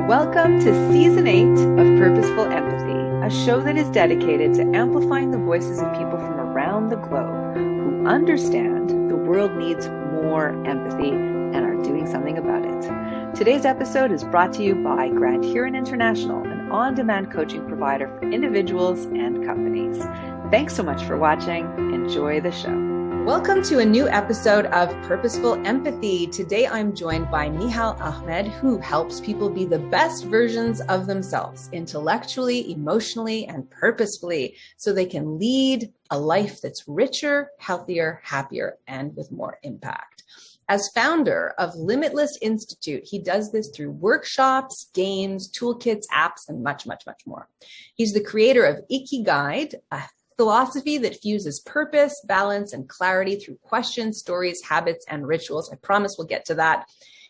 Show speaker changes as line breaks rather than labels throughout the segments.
Welcome to Season 8 of Purposeful Empathy, a show that is dedicated to amplifying the voices of people from around the globe who understand the world needs more empathy and are doing something about it. Today's episode is brought to you by Grand Huron International, an on-demand coaching provider for individuals and companies. Thanks so much for watching. Enjoy the show. Welcome to a new episode of Purposeful Empathy. Today I'm joined by Nihal Ahmed, who helps people be the best versions of themselves, intellectually, emotionally, and purposefully, so they can lead a life that's richer, healthier, happier, and with more impact. As founder of Limitless Institute, he does this through workshops, games, toolkits, apps, and much, much, much more. He's the creator of Ikiguide, a philosophy that fuses purpose, balance, and clarity through questions, stories, habits, and rituals. I promise we'll get to that.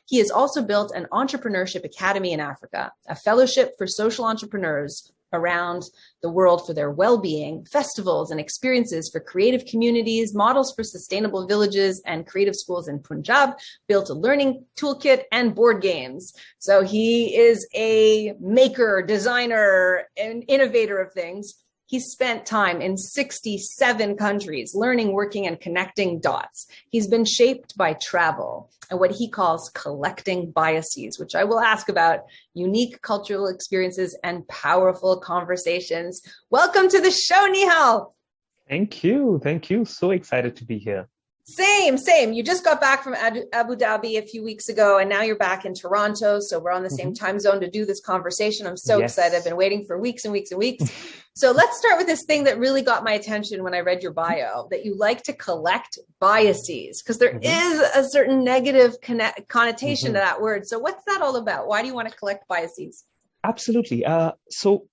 He has also built an entrepreneurship academy in Africa, a fellowship for social entrepreneurs around the world for their well-being, festivals and experiences for creative communities, models for sustainable villages, and creative schools in Punjab, built a learning toolkit and board games. So he is a maker, designer, and innovator of things. He's spent time in 67 countries, learning, working, and connecting dots. He's been shaped by travel and what he calls collecting biases, which I will ask about, unique cultural experiences, and powerful conversations. Welcome to the show, Nihal.
Thank you. Thank you. So excited to be here.
Same. You just got back from Abu Dhabi a few weeks ago, and now you're back in Toronto. So we're on the same time zone to do this conversation. I'm so excited. I've been waiting for weeks and weeks and weeks. So let's start with this thing that really got my attention when I read your bio, that you like to collect biases, because there is a certain negative connotation to that word. So what's that all about? Why do you want to collect biases?
Absolutely. So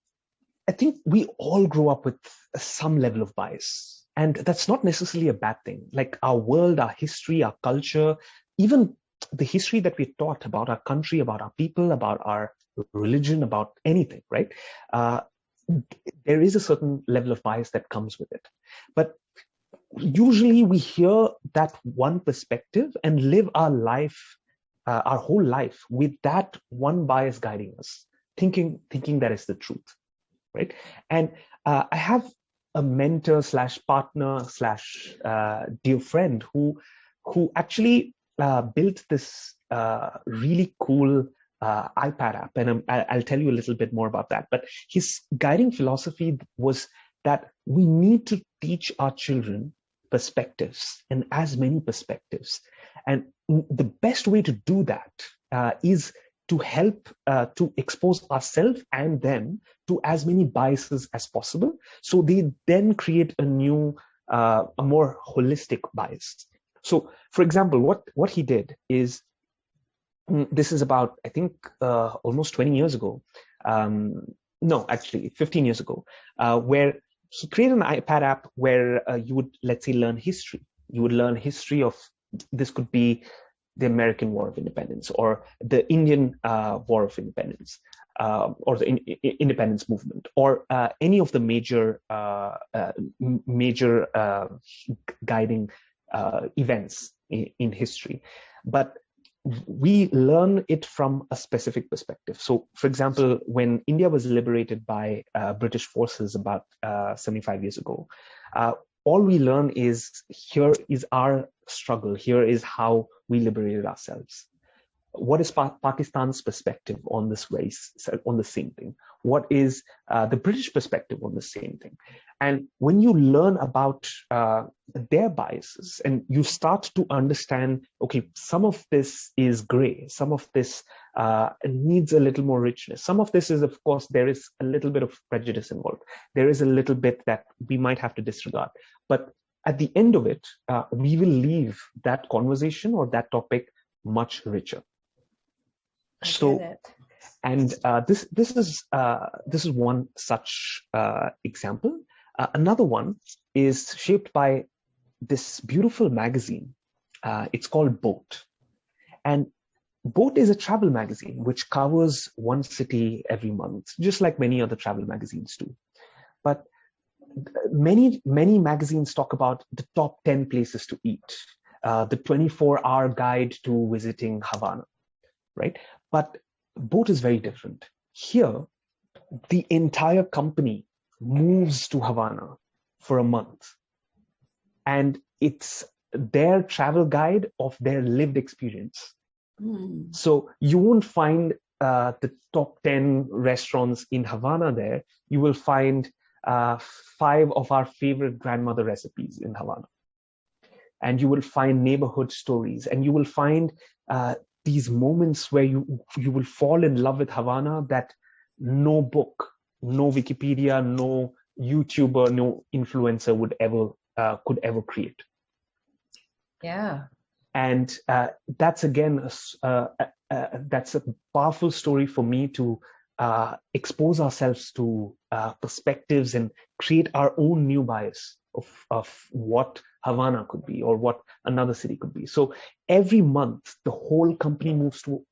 I think we all grow up with some level of bias. And that's not necessarily a bad thing. Like our world, our history, our culture, even the history that we're taught about our country, about our people, about our religion, about anything, right? There is a certain level of bias that comes with it. But usually we hear that one perspective and live our life, our whole life with that one bias guiding us, thinking that is the truth, right? And I have a mentor / partner / dear friend who actually built this really cool iPad app, and I'll tell you a little bit more about that. But his guiding philosophy was that we need to teach our children perspectives, and as many perspectives. And the best way to do that is to help to expose ourselves and them to as many biases as possible. So they then create a new, a more holistic bias. So for example, what he did is, this is about, I think, almost 20 years ago. No, actually 15 years ago, where he created an iPad app where you would, let's say, learn history. You would learn history of, this could be the American War of Independence, or the Indian War of Independence, or the independence movement, or any of the major guiding events in history. But we learn it from a specific perspective. So, for example, when India was liberated by British forces about 75 years ago, all we learn is, here is our struggle. Here is how we liberated ourselves. What is Pakistan's perspective on this race, on the same thing? What is the British perspective on the same thing? And when you learn about their biases and you start to understand, okay, some of this is gray, some of this needs a little more richness. Some of this is, of course, there is a little bit of prejudice involved. There is a little bit that we might have to disregard. But at the end of it, we will leave that conversation or that topic much richer. So, and this is one such example. Another one is shaped by this beautiful magazine. It's called Boat, and Boat is a travel magazine which covers one city every month, just like many other travel magazines do. But many magazines talk about the top 10 places to eat, the 24-hour guide to visiting Havana, right? But boat is very different. Here, the entire company moves to Havana for a month, and it's their travel guide of their lived experience. So you won't find the top 10 restaurants in Havana there. You will find 5 of our favorite grandmother recipes in Havana. And you will find neighborhood stories, and you will find these moments where you will fall in love with Havana that no book, no Wikipedia, no YouTuber, no influencer could ever create.
Yeah.
And that's again, that's a powerful story for me to expose ourselves to perspectives and create our own new bias of what Havana could be or what another city could be. So every month, the whole company moves to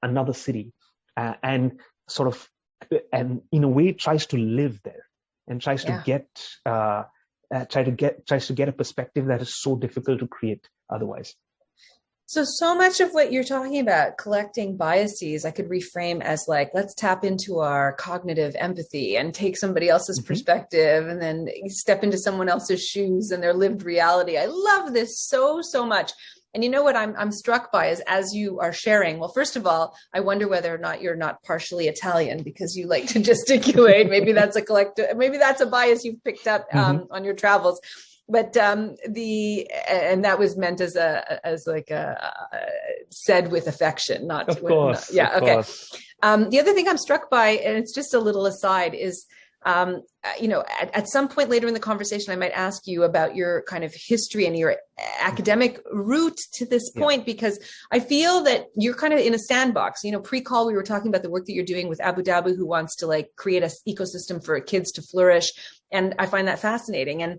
another city and sort of, and in a way, tries to live there and tries to get a perspective that is so difficult to create otherwise.
So much of what you're talking about, collecting biases, I could reframe as like, let's tap into our cognitive empathy and take somebody else's perspective and then step into someone else's shoes and their lived reality. I love this so much. And you know what I'm struck by is as you are sharing, well, first of all, I wonder whether or not you're not partially Italian because you like to gesticulate. Maybe that's a bias you've picked up on your travels. But and that was meant as said with affection, not
of course.
Okay. The other thing I'm struck by, and it's just a little aside, is at some point later in the conversation, I might ask you about your kind of history and your academic route to this point, because I feel that you're kind of in a sandbox. Pre-call, we were talking about the work that you're doing with Abu Dhabi, who wants to like create an ecosystem for kids to flourish. And I find that fascinating. And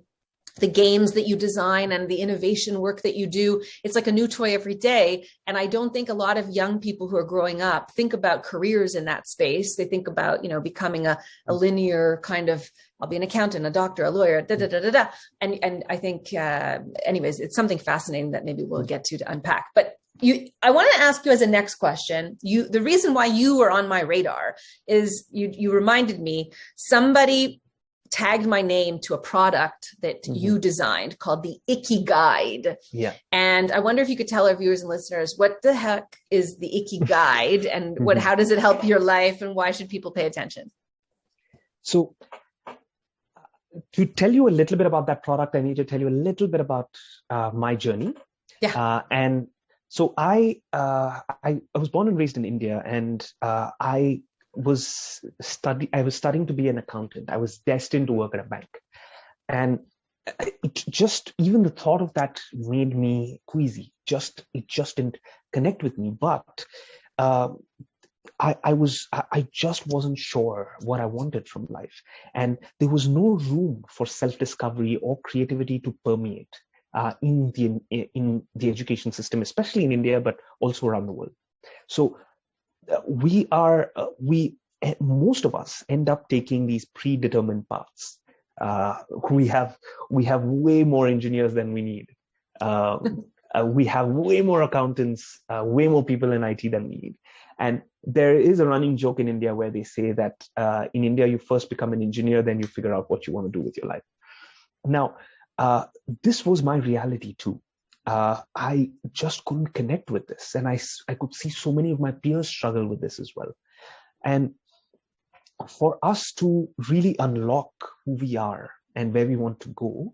the games that you design and the innovation work that you do, it's like a new toy every day. And I don't think a lot of young people who are growing up think about careers in that space. They think about, becoming a linear kind of, I'll be an accountant, a doctor, a lawyer, And I think, anyways, it's something fascinating that maybe we'll get to unpack. But I want to ask you as a next question, the reason why you were on my radar is you reminded me somebody tagged my name to a product that you designed called the Ikiguide.
Yeah.
And I wonder if you could tell our viewers and listeners, what the heck is the Ikiguide and how does it help your life and why should people pay attention?
So to tell you a little bit about that product, I need to tell you a little bit about my journey.
Yeah.
And so I was born and raised in India, and I was studying to be an accountant. I was destined to work at a bank. And even the thought of that made me queasy. It just didn't connect with me. But I just wasn't sure what I wanted from life. And there was no room for self-discovery or creativity to permeate in the education system, especially in India, but also around the world. So most of us end up taking these predetermined paths. We have way more engineers than we need. We have way more accountants, way more people in IT than we need. And there is a running joke in India where they say that in India, you first become an engineer, then you figure out what you want to do with your life. Now, this was my reality too. I just couldn't connect with this. And I could see so many of my peers struggle with this as well. And for us to really unlock who we are and where we want to go,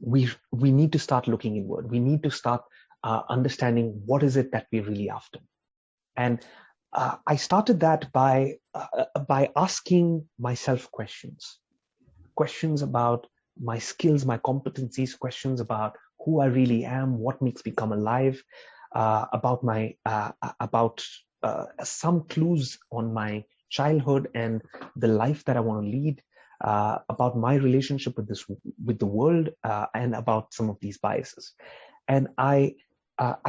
we need to start looking inward. We need to start understanding what is it that we're really after. And I started that by asking myself questions about my skills, my competencies, questions about who I really am, what makes me come alive, about some clues on my childhood and the life that I want to lead, about my relationship with the world, and about some of these biases. And I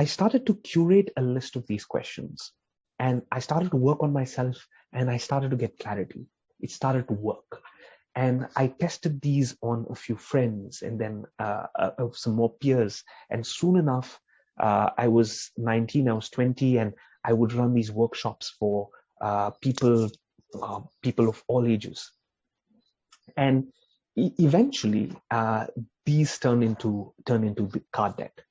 started to curate a list of these questions, and I started to work on myself, and I started to get clarity. It started to work. And I tested these on a few friends and then some more peers. And soon enough, I was 19, I was 20, and I would run these workshops for people of all ages. And eventually, these turn into the card deck.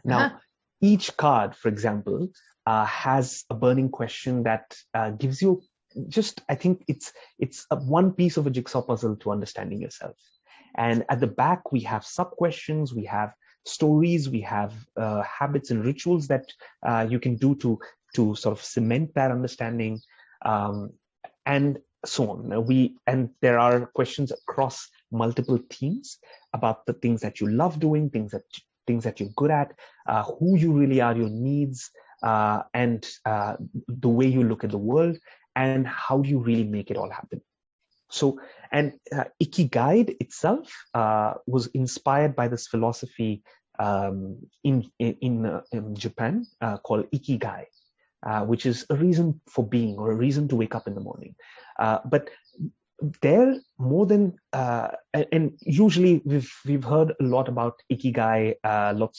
Now, each card, for example, has a burning question that gives you I think it's one piece of a jigsaw puzzle to understanding yourself. And at the back, we have sub-questions, we have stories, we have habits and rituals that you can do to sort of cement that understanding, and so on. And there are questions across multiple themes about the things that you love doing, things that you're good at, who you really are, your needs, and the way you look at the world, and how do you really make it all happen. So, and Ikiguide itself was inspired by this philosophy in Japan called Ikigai, which is a reason for being, or a reason to wake up in the morning. But there, more than and usually we've heard a lot about Ikigai.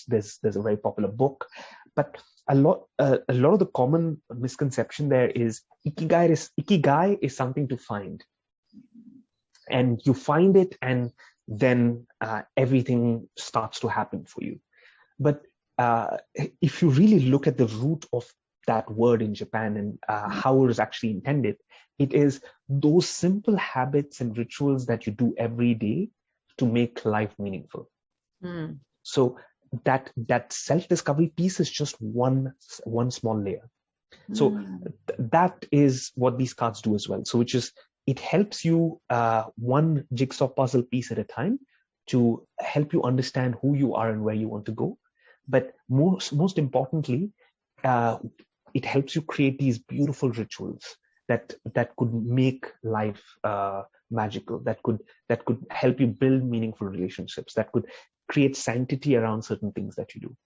There's a very popular book, but a lot of the common misconception there is Ikigai is something to find, and you find it, and then everything starts to happen for you. But if you really look at the root of that word in Japan and how it was actually intended, it is those simple habits and rituals that you do every day to make life meaningful. So that self-discovery piece is just one small layer. So that is what these cards do as well. So which is, it helps you one jigsaw puzzle piece at a time to help you understand who you are and where you want to go. But most importantly, it helps you create these beautiful rituals that could make life magical, that could help you build meaningful relationships, that could create sanctity around certain things that you do.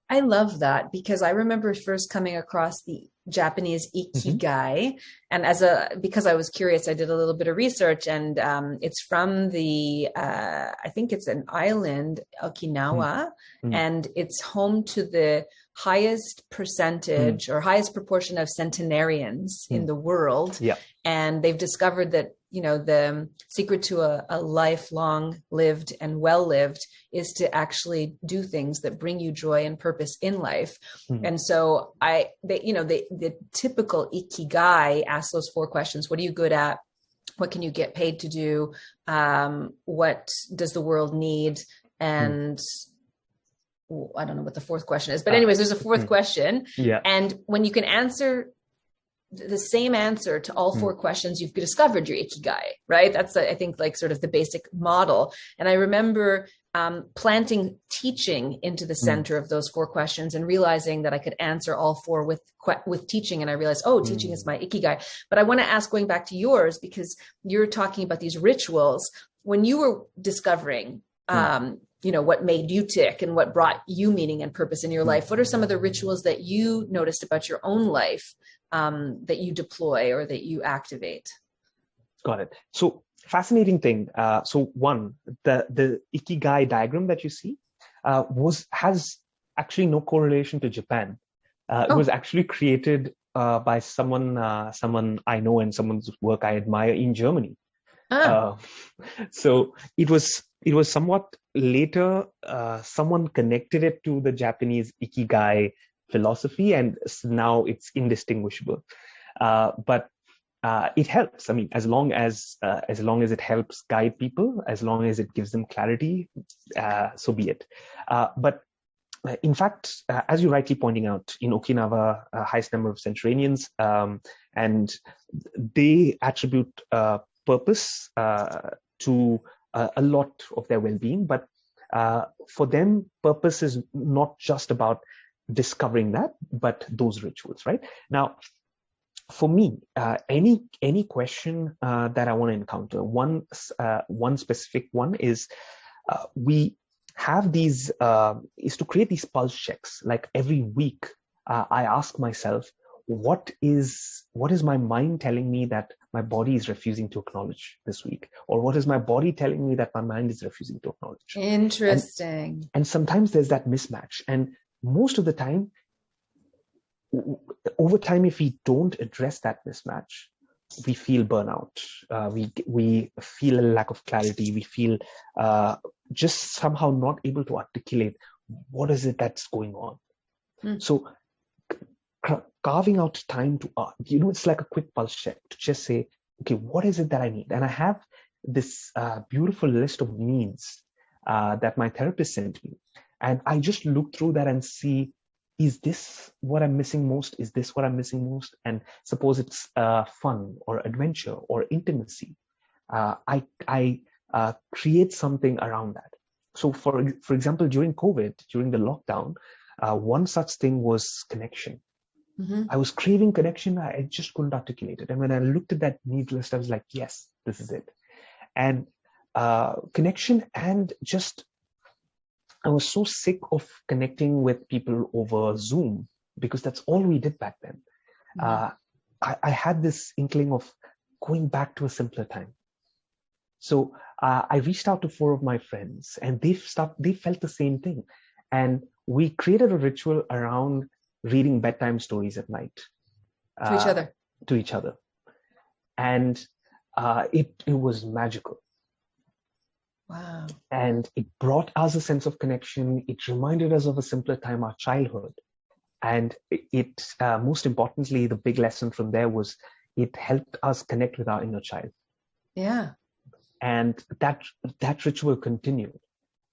I love that, because I remember first coming across the Japanese Ikigai, and because I was curious, I did a little bit of research, and it's from I think it's an island, Okinawa, and it's home to the highest percentage or highest proportion of centenarians in the world. Yeah. And they've discovered that, the secret to a life long lived and well lived is to actually do things that bring you joy and purpose in life. And so the typical Ikigai asks those 4 questions. What are you good at? What can you get paid to do? What does the world need? And I don't know what the 4th question is, but anyways, there's a 4th question. Yeah. And when you can answer the same answer to all 4 questions, you've discovered your Ikigai, right? That's, I think, like sort of the basic model. And I remember planting teaching into the center of those 4 questions and realizing that I could answer all 4 with teaching. And I realized, teaching is my Ikigai. But I want to ask, going back to yours, because you're talking about these rituals, when you were discovering, what made you tick and what brought you meaning and purpose in your life, what are some of the rituals that you noticed about your own life that you deploy or that you activate?
Got it. So fascinating thing. So one, the Ikigai diagram that you see has actually no correlation to Japan. It was actually created by someone I know and someone's work I admire in Germany. So it was somewhat later. Someone connected it to the Japanese Ikigai philosophy, and now it's indistinguishable. But it helps. I mean, as long as it helps guide people, as long as it gives them clarity, so be it. But in fact, as you're rightly pointing out, in Okinawa, highest number of centenarians, and they attribute purpose to a lot of their well-being. But for them, purpose is not just about discovering that, but those rituals, right? Now, for me, any question that I want to encounter, one specific one is we have these is to create these pulse checks. Like every week, I ask myself, what is my mind telling me that my body is refusing to acknowledge this week? Or what is my body telling me that my mind is refusing to acknowledge?
Interesting.
And sometimes there's that mismatch. And most of the time, over time, if we don't address that mismatch, we feel burnout. We feel a lack of clarity. We feel just somehow not able to articulate what is it that's going on. So carving out time to, it's like a quick pulse check to just say, okay, what is it that I need? And I have this beautiful list of needs that my therapist sent me. And I just look through that and see, is this what I'm missing most? Is this what I'm missing most? And suppose it's fun or adventure or intimacy. I create something around that. So for example, during COVID, during the lockdown, one such thing was connection. I was craving connection. I just couldn't articulate it. And when I looked at that needs list, I was like, yes, this is it. And connection, and just, I was so sick of connecting with people over Zoom, because that's all we did back then. I had this inkling of going back to a simpler time. So I reached out to 4 of my friends, and they felt the same thing. And we created a ritual around reading bedtime stories at night. To each other. And it was magical.
Wow.
And it brought us a sense of connection. It reminded us of a simpler time, our childhood. And it most importantly, the big lesson from there was it helped us connect with our inner child.
Yeah. And
that ritual continued.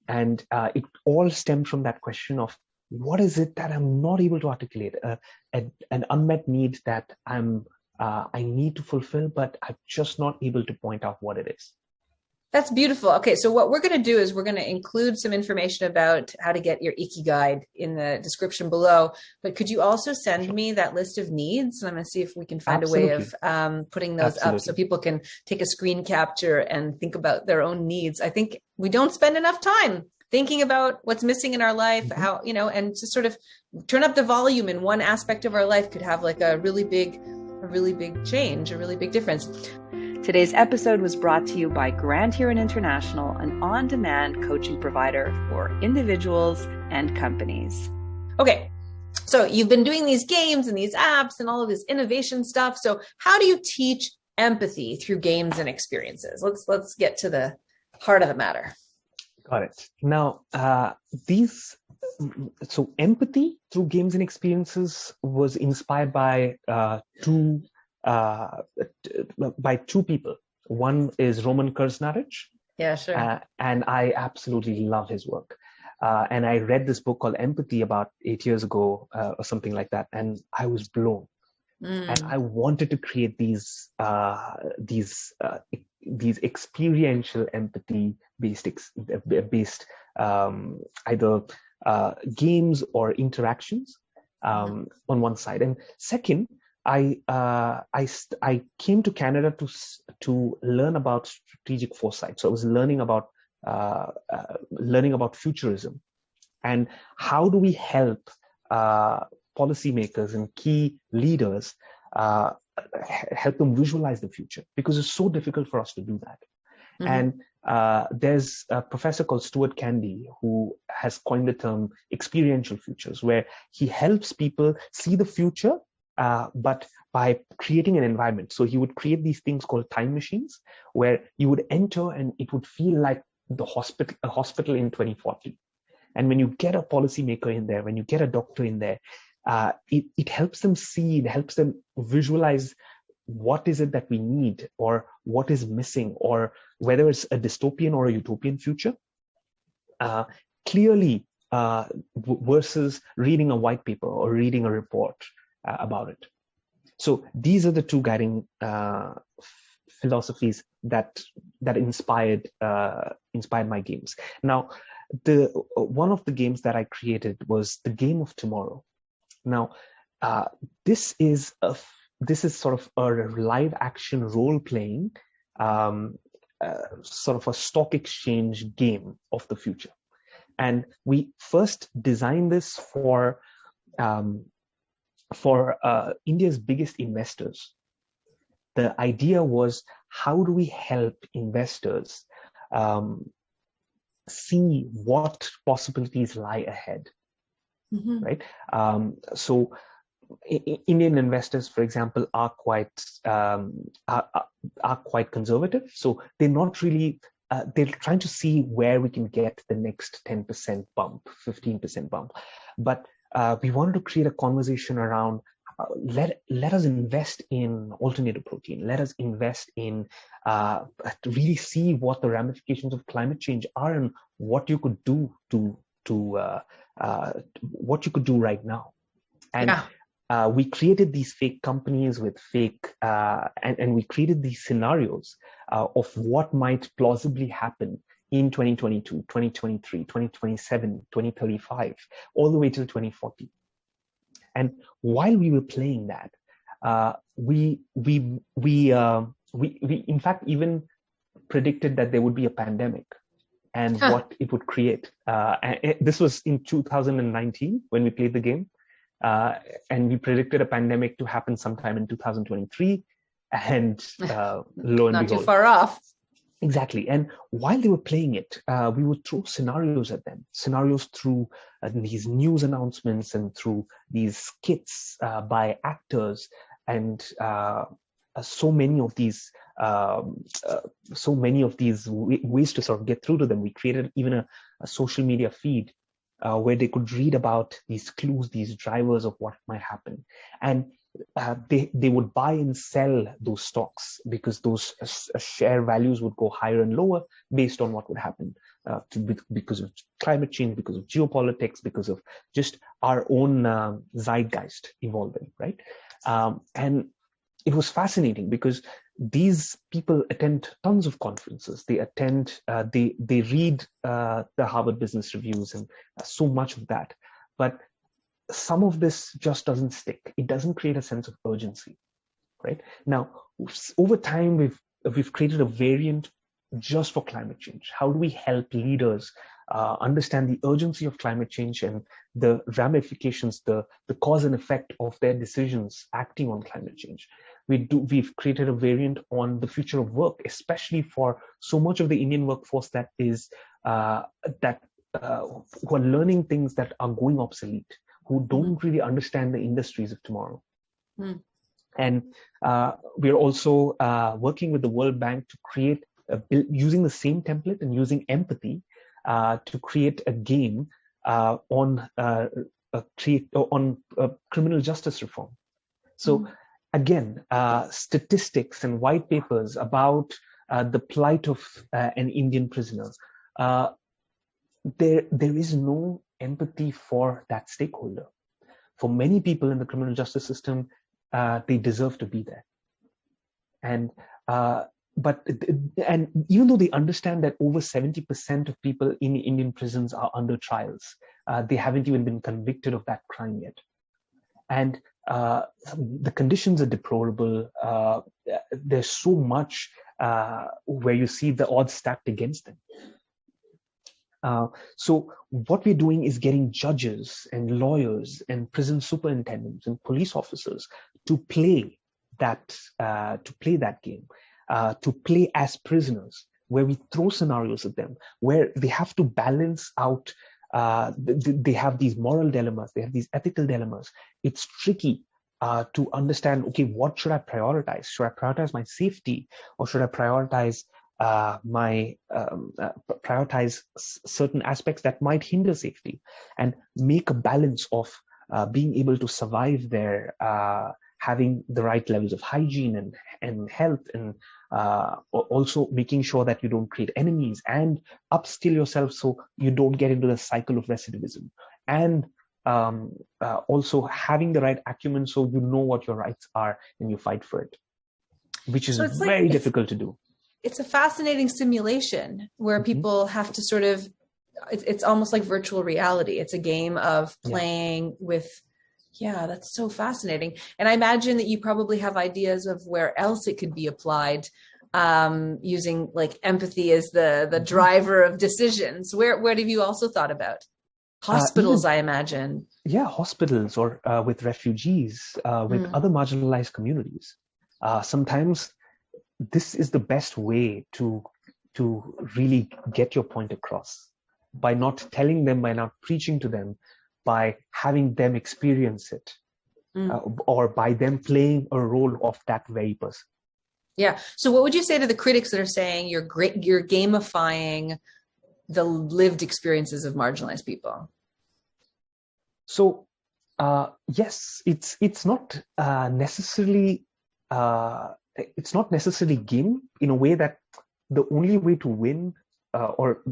And it all stemmed from that question of, what is it that I'm not able to articulate? An unmet need that I need to fulfill, but I'm just not able to point out what it is.
That's beautiful. Okay, so what we're going to do is we're going to include some information about how to get your Ikiguide in the description below. But could you also send me that list of needs? And I'm going to see if we can find a way of putting those up so people can take a screen capture and think about their own needs. I think we don't spend enough time thinking about what's missing in our life, how, and to sort of turn up the volume in one aspect of our life could have like a really big change, a really big difference.
Today's episode was brought to you by Grand Huron International, an on-demand coaching provider for individuals and companies.
Okay, so you've been doing these games and these apps and all of this innovation stuff. So how do you teach empathy through games and experiences? Let's get to the heart of the matter.
Got it. Now, so empathy through games and experiences was inspired by two people. One is Roman Krznaric.
Yeah, sure.
And I absolutely love his work. And I read this book called Empathy about 8 years ago, or something like that, and I was blown. And I wanted to create these experiential empathy based either games or interactions on one side. And second, I came to Canada to learn about strategic foresight. So I was learning about futurism, and how do we help policymakers and key leaders help them visualize the future, because it's so difficult for us to do that. And there's a professor called Stuart Candy who has coined the term experiential futures, where he helps people see the future, but by creating an environment. So he would create these things called time machines, where you would enter and it would feel like a hospital in 2040. And when you get a policymaker in there, when you get a doctor in there, it helps them see, it helps them visualize what is it that we need, or what is missing, or whether it's a dystopian or a utopian future, clearly, versus reading a white paper or reading a report about it. So these are the two guiding philosophies that inspired my games. Now, one of the games that I created was the Game of Tomorrow. Now, this is sort of a live action role playing, sort of a stock exchange game of the future. And we first designed this for India's biggest investors. The idea was, how do we help investors see what possibilities lie ahead, right? So Indian investors, for example, are quite conservative. So they're not really. They're trying to see where we can get the next 10% bump, 15% bump. But we wanted to create a conversation around let us invest in alternative protein. Let us invest in to really see what the ramifications of climate change are and what you could do what you could do right now. And we created these fake companies with fake, and we created these scenarios of what might plausibly happen in 2022, 2023, 2027, 2035, all the way till 2040. And while we were playing that, we in fact even predicted that there would be a pandemic and what it would create. And this was in 2019 when we played the game. And we predicted a pandemic to happen sometime in 2023, and lo and behold,
not too far off.
Exactly. And while they were playing it, we would throw scenarios at them, scenarios through these news announcements and through these skits by actors, and so many of these ways to sort of get through to them. We created even a social media feed where they could read about these clues, these drivers of what might happen. And they would buy and sell those stocks because those share values would go higher and lower based on what would happen because of climate change, because of geopolitics, because of just our own zeitgeist evolving, right? And it was fascinating because these people attend tons of conferences. They attend, they read the Harvard Business Reviews and so much of that. But some of this just doesn't stick. It doesn't create a sense of urgency, right? Now, over time, we've created a variant just for climate change. How do we help leaders understand the urgency of climate change and the ramifications, the cause and effect of their decisions acting on climate change? We've created a variant on the future of work, especially for so much of the Indian workforce that is who are learning things that are going obsolete, who don't really understand the industries of tomorrow. And we're also working with the World Bank to create, using the same template and using empathy, to create a game on criminal justice reform. So again, statistics and white papers about the plight of an Indian prisoner. There is no empathy for that stakeholder. For many people in the criminal justice system, they deserve to be there. And even though they understand that over 70% of people in Indian prisons are under trials, they haven't even been convicted of that crime yet. And the conditions are deplorable. There's so much where you see the odds stacked against them. So what we're doing is getting judges and lawyers and prison superintendents and police officers to play that game, to play as prisoners, where we throw scenarios at them, where they have to balance out. They have these moral dilemmas, they have these ethical dilemmas. It's tricky to understand, okay, what should I prioritize? Should I prioritize my safety, or should I prioritize prioritize certain aspects that might hinder safety, and make a balance of being able to survive there, having the right levels of hygiene and health, and also making sure that you don't create enemies and upskill yourself so you don't get into the cycle of recidivism, and also having the right acumen so you know what your rights are and you fight for it, which is very difficult to do.
It's a fascinating simulation where people have to sort of, it's almost like virtual reality. It's a game of playing with, that's so fascinating. And I imagine that you probably have ideas of where else it could be applied, using like empathy as the driver of decisions. Where have you also thought about? Hospitals, I imagine. Yeah,
hospitals, or with refugees, with other marginalized communities. Sometimes this is the best way to really get your point across, by not telling them, by not preaching to them, by having them experience it. or by them playing a role of that very person.
Yeah. So what would you say to the critics that are saying you're gamifying the lived experiences of marginalized people?
So, yes, it's not necessarily game in a way that the only way to win or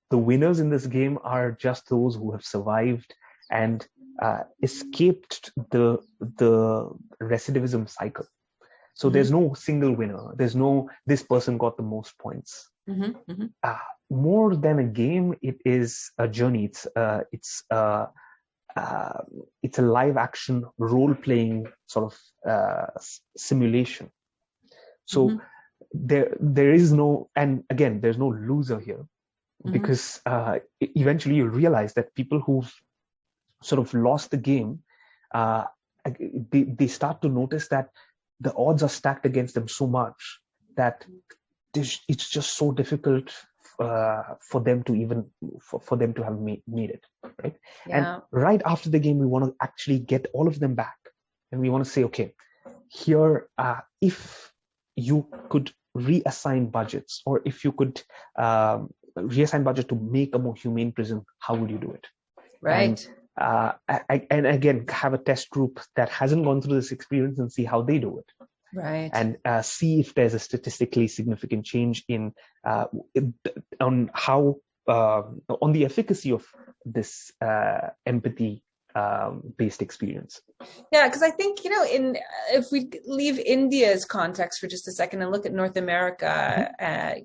the winners in this game are just those who have survived and escaped the recidivism cycle. So there's no single winner. There's no this person got the most points. More than a game, it is a journey. It's a live action role playing sort of simulation. So there is no, and again, there's no loser here, because eventually you realize that people who've sort of lost the game, they start to notice that the odds are stacked against them so much that it's just so difficult for them to have made it, right?
Yeah.
And right after the game, we want to actually get all of them back, and we want to say, okay, here, if you could reassign budgets, or if you could reassign budget to make a more humane prison, how would you do it?
Right.
And again, have a test group that hasn't gone through this experience and see how they do it.
Right.
And see if there's a statistically significant change on how on the efficacy of this empathy based experience.
Yeah, because I think, if we leave India's context for just a second and look at North America,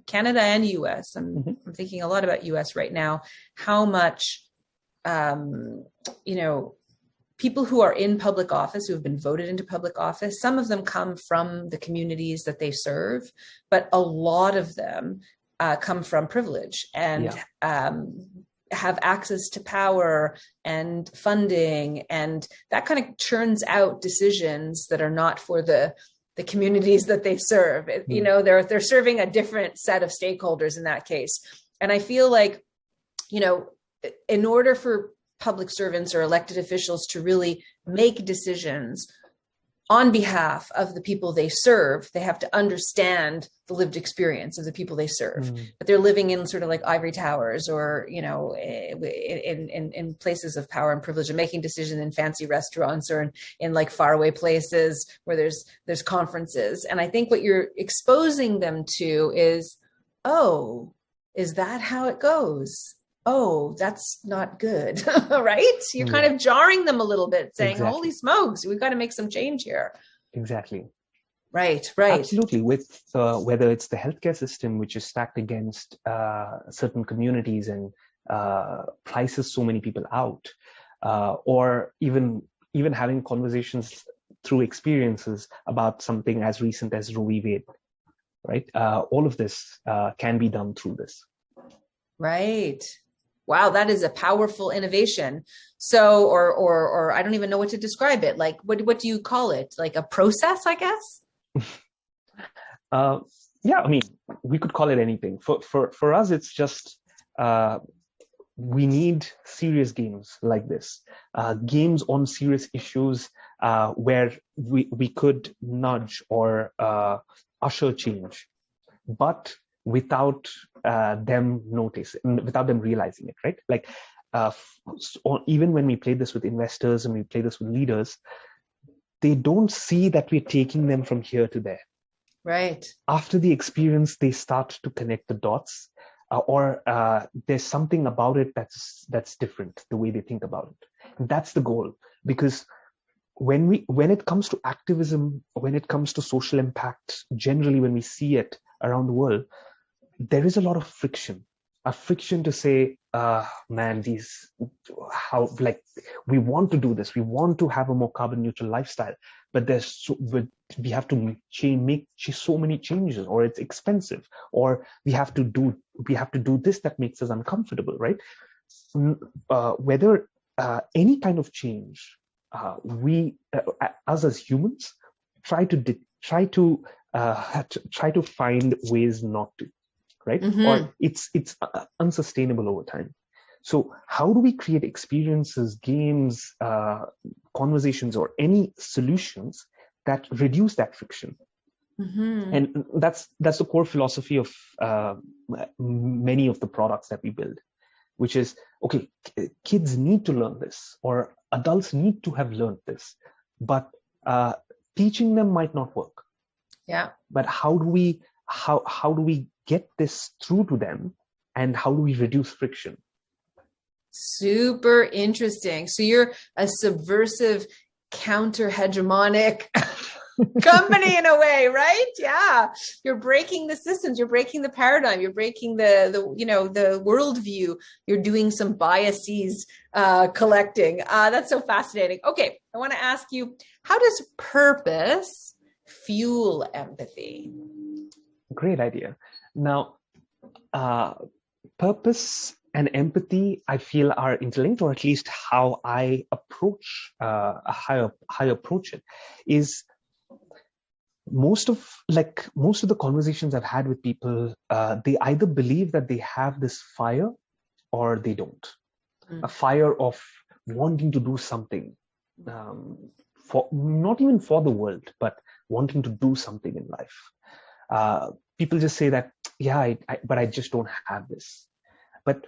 Canada and US, I'm thinking a lot about US right now, how much people who are in public office, who have been voted into public office, some of them come from the communities that they serve, but a lot of them come from privilege and have access to power and funding, and that kind of churns out decisions that are not for the communities that they serve. They're serving a different set of stakeholders in that case. And I feel like, in order for public servants or elected officials to really make decisions on behalf of the people they serve, they have to understand the lived experience of the people they serve. But they're living in sort of like ivory towers, or, in places of power and privilege, and making decisions in fancy restaurants or in like faraway places where there's conferences. And I think what you're exposing them to is, oh, is that how it goes? Oh, that's not good, right? You're kind of jarring them a little bit, saying, holy smokes, we've got to make some change here.
Exactly.
Right.
Absolutely. With whether it's the healthcare system, which is stacked against certain communities and prices so many people out, or even having conversations through experiences about something as recent as Roe v. Wade, right? All of this can be done through this.
Right. Wow, that is a powerful innovation. So, or I don't even know what to describe it. Like, what do you call it? Like a process, I guess?
Yeah, I mean, we could call it anything. For us, it's just we need serious games like this, games on serious issues where we could nudge or usher change, but without them noticing, without them realizing it, right? Like, even when we play this with investors and we play this with leaders, they don't see that we're taking them from here to there.
Right.
After the experience, they start to connect the dots, or there's something about it that's different, the way they think about it. And that's the goal, because when it comes to activism, when it comes to social impact, generally when we see it around the world, there is a lot of friction to say, man, we want to do this. We want to have a more carbon neutral lifestyle, but we have to make so many changes, or it's expensive, or we have to do this that makes us uncomfortable, right? Whether any kind of change, we us as humans try to find ways not to. Right? Or it's unsustainable over time. So how do we create experiences, games, conversations, or any solutions that reduce that friction?
Mm-hmm.
And that's the core philosophy of many of the products that we build, which is, okay, kids need to learn this, or adults need to have learned this, but teaching them might not work.
Yeah.
But how do we get this through to them, and how do we reduce friction?
Super interesting. So you're a subversive, counter-hegemonic company in a way, right? Yeah. You're breaking the systems, you're breaking the paradigm, you're breaking the worldview, you're doing some biases collecting. That's so fascinating. Okay, I want to ask you, how does purpose fuel empathy?
Great idea. Now, purpose and empathy, I feel, are interlinked, or at least how I approach it is, most of the conversations I've had with people, they either believe that they have this fire or they don't. A fire of wanting to do something, for not even for the world, but wanting to do something in life. People just say that, yeah, but I just don't have this. But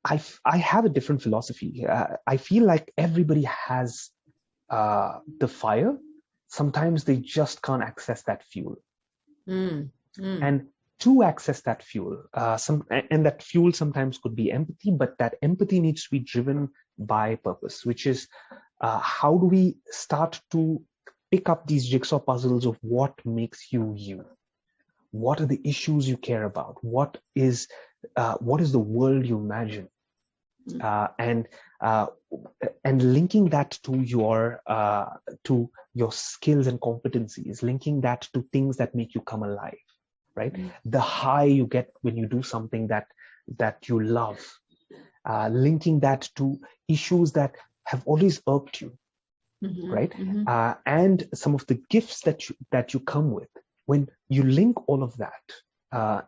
I have a different philosophy. I feel like everybody has the fire. Sometimes they just can't access that fuel. And to access that fuel, and that fuel sometimes could be empathy, but that empathy needs to be driven by purpose, which is, how do we start to pick up these jigsaw puzzles of what makes you you? What are the issues you care about? What is the world you imagine? And linking that to your skills and competencies, linking that to things that make you come alive, right? The high you get when you do something that you love, linking that to issues that have always irked you, right? And some of the gifts that you come with. When you link all of that,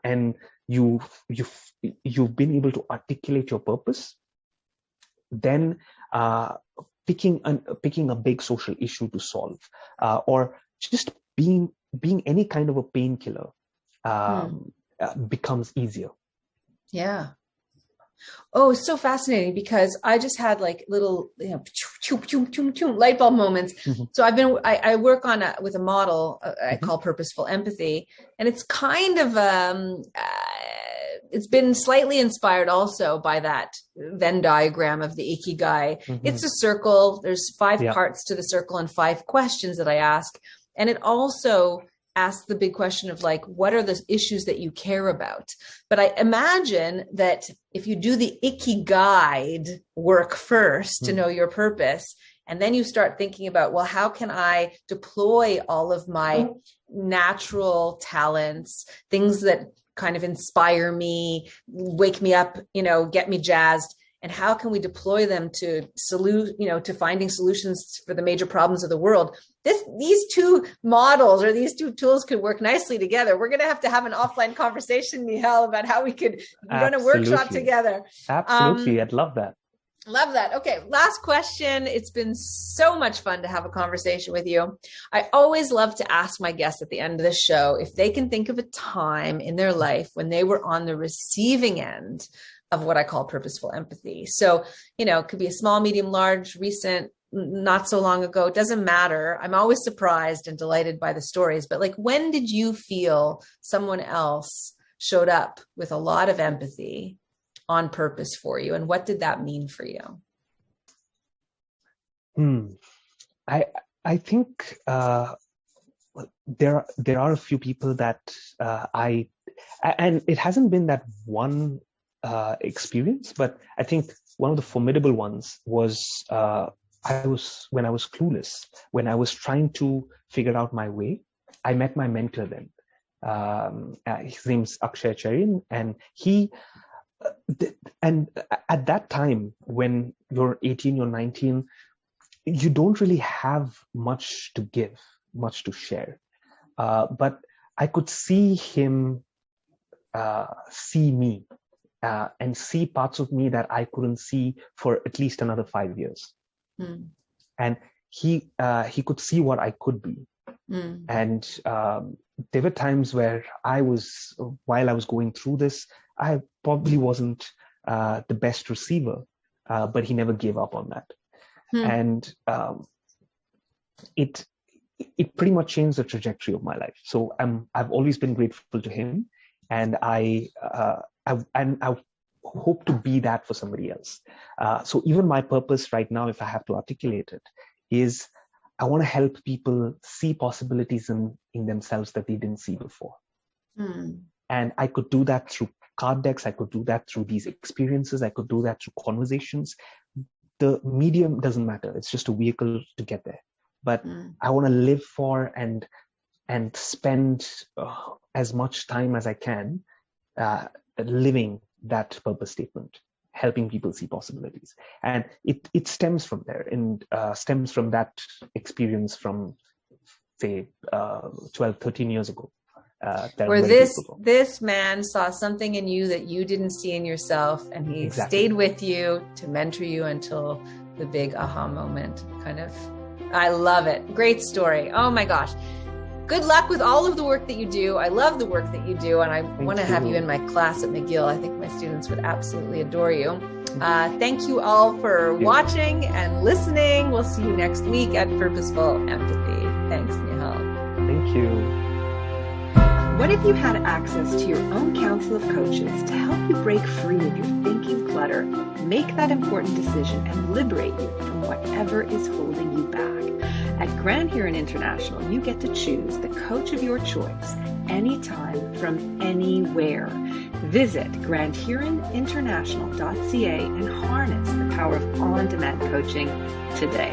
and you've been able to articulate your purpose, then picking a big social issue to solve, or just being any kind of a painkiller, becomes easier.
Yeah. Oh, it's so fascinating, because I just had like little, light bulb moments. So I work with a model I call Purposeful Empathy, and it's kind of, it's been slightly inspired also by that Venn diagram of the Ikiguide. It's a circle. There's 5 parts to the circle and 5 questions that I ask. And it also asks the big question of, like, what are the issues that you care about? But I imagine that if you do the Ikiguide work first to know your purpose, and then you start thinking about, well, how can I deploy all of my natural talents, things that kind of inspire me, wake me up, get me jazzed, and how can we deploy them to to finding solutions for the major problems of the world? These 2 models, or these 2 tools, could work nicely together. We're going to have an offline conversation, Nihal, about how we could run a workshop together.
Absolutely. I'd love that.
Love that. Okay. Last question. It's been so much fun to have a conversation with you. I always love to ask my guests at the end of the show if they can think of a time in their life when they were on the receiving end of what I call purposeful empathy. So, it could be a small, medium, large, recent, not so long ago. It doesn't matter. I'm always surprised and delighted by the stories. But, like, when did you feel someone else showed up with a lot of empathy on purpose for you, and what did that mean for you?
I think there are a few people that and it hasn't been that one experience, but I think one of the formidable ones was when I was clueless, when I was trying to figure out my way. I met my mentor then. His name's Akshay Charian, and and at that time, when you're 18, you're 19, you don't really have much to give, much to share. But I could see him see me, and see parts of me that I couldn't see for at least another 5 years. And he could see what I could be. And there were times where while I was going through this, I probably wasn't the best receiver, but he never gave up on that. And it pretty much changed the trajectory of my life. So I've always been grateful to him, and I hope to be that for somebody else. So even my purpose right now, if I have to articulate it, is I want to help people see possibilities in themselves that they didn't see before. And I could do that through card decks. I could do that through these experiences. I could do that through conversations. The medium doesn't matter. It's just a vehicle to get there. But I want to live for and spend as much time as I can living that purpose statement, helping people see possibilities. And it stems from there, and stems from that experience from, say, 12, 13 years ago.
Where this man saw something in you that you didn't see in yourself, and he stayed with you to mentor you until the big aha moment. I love it. Great story. Oh my gosh. Good luck with all of the work that you do. I love the work that you do, and I want to have you in my class at McGill. I think my students would absolutely adore you. Thank you all for watching and listening. We'll see you next week at Purposeful Empathy. Thanks, Nihal.
Thank you.
What if you had access to your own council of coaches to help you break free of your thinking clutter, make that important decision, and liberate you from whatever is holding you back? At Grand Huron International, you get to choose the coach of your choice anytime from anywhere. Visit grandhuroninternational.ca and harness the power of on-demand coaching today.